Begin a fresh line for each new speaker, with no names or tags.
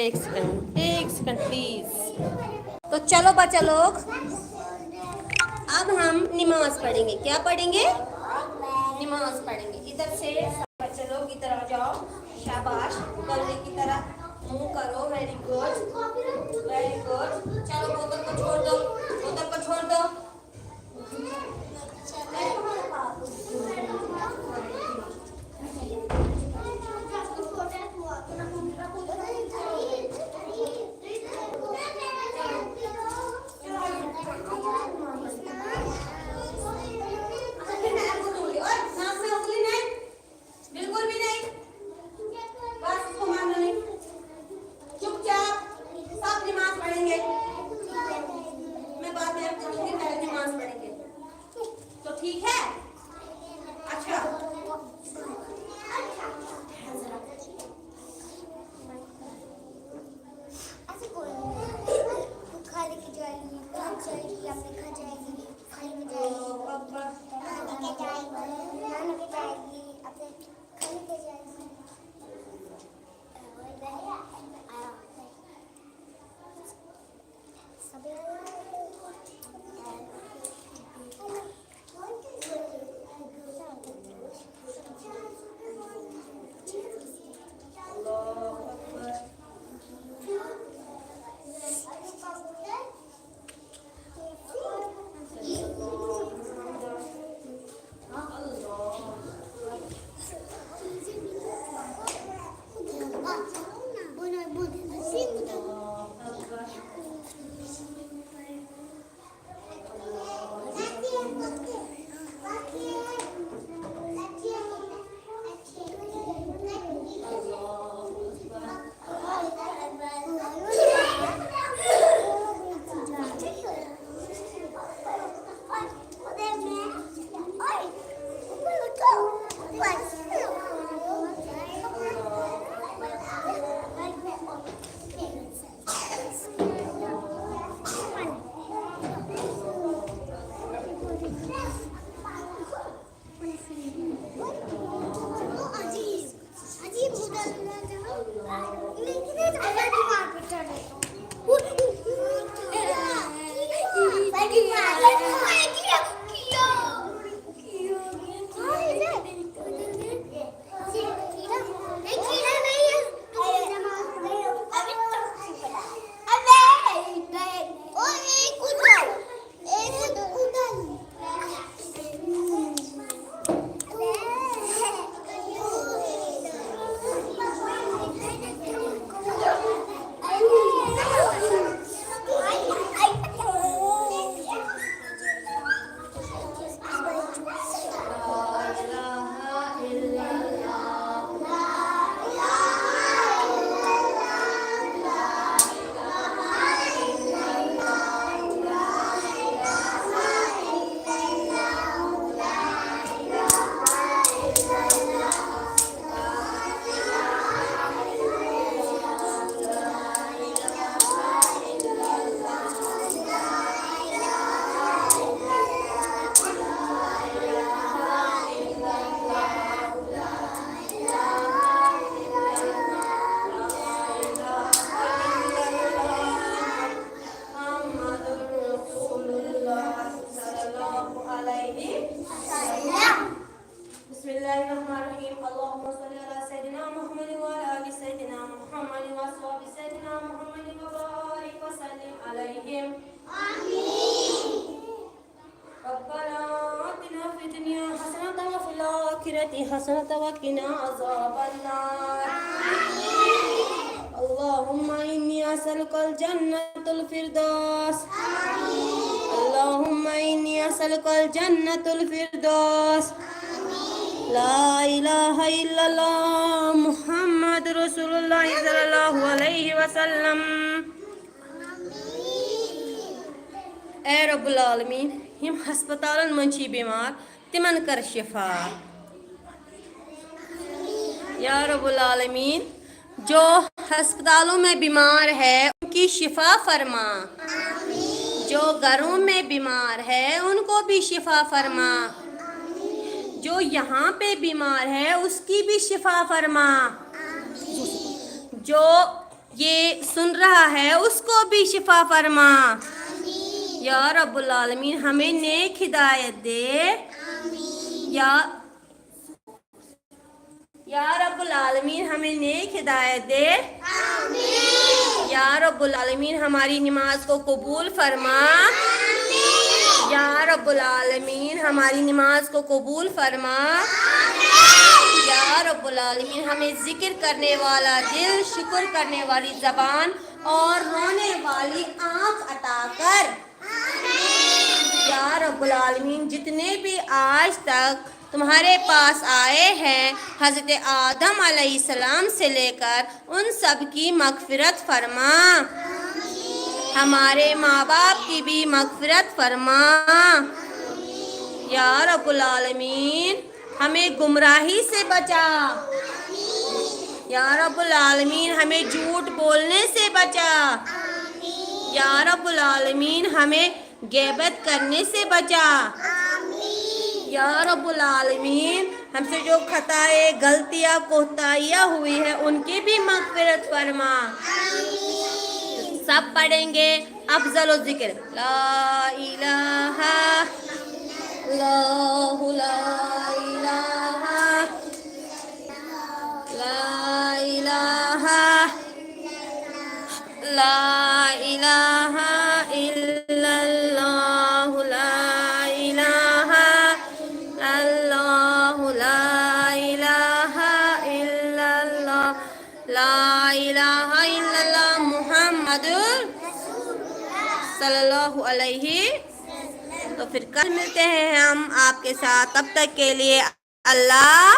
ایک second please. تو چلو بچہ لوگ اب ہم نماز پڑھیں گے. کیا پڑھیں گے؟ نماز پڑھیں گے. ادھر سے بچے لوگ ادھر آ جاؤ. شاباش. بلے کی طرح منہ کرو. Very good very good. چلو بوتل کو چھوڑ دو. بوتل کو چھوڑ دو. حسنة وقنا عذاب النار. اللهم إني أسألك الجنة الفردوس. اللهم إني أسألك الجنة الفردوس. لا إله إلا الله محمد رسول الله صلى الله عليه وسلم. اے رب العالمین یم ہسپتالن من چھ بیمار تمن کر شفا. یا رب العالمین جو ہسپتالوں میں بیمار ہے ان کی شفا فرما. جو گھروں میں بیمار ہے ان کو بھی شفا فرما. جو یہاں پہ بیمار ہے اس کی بھی شفا فرما. جو یہ سن رہا ہے اس کو بھی شفا فرما۔ یا رب العالمین ہمیں نیک ہدایت دے۔ یا رب العالمین ہمیں نیک ہدایت دے۔ یا رب العالمین ہماری نماز کو قبول فرما۔ یا رب العالمین ہماری نماز کو قبول فرما۔ یا رب العالمین ہمیں ذکر کرنے والا دل، شکر کرنے والی زبان اور رونے والی آنکھ عطا کر۔ یا رب العالمین جتنے بھی آج تک تمہارے پاس آئے ہیں حضرت آدم علیہ السلام سے لے کر ان سب کی مغفرت فرما۔ ہمارے ماں باپ کی بھی مغفرت فرما۔ یا رب العالمین ہمیں گمراہی سے بچا۔ یا رب العالمین ہمیں جھوٹ بولنے سے بچا۔ یا رب العالمین ہمیں غیبت کرنے سے بچا۔ یا رب العالمین ہم سے جو خطائیں، غلطیاں، کوتاہیاں ہوئی ہیں ان کی بھی مغفرت فرما۔ سب پڑھیں گے افضل و ذکر لا الہ اللہ لا الہ لا الہ لا الہ الا اللہ لا الہ اللہ لا الہ الا اللہ لا الہ الا اللہ محمد صلی اللہ علیہ۔ تو پھر کل ملتے ہیں ہم آپ کے ساتھ، تب تک کے لیے اللہ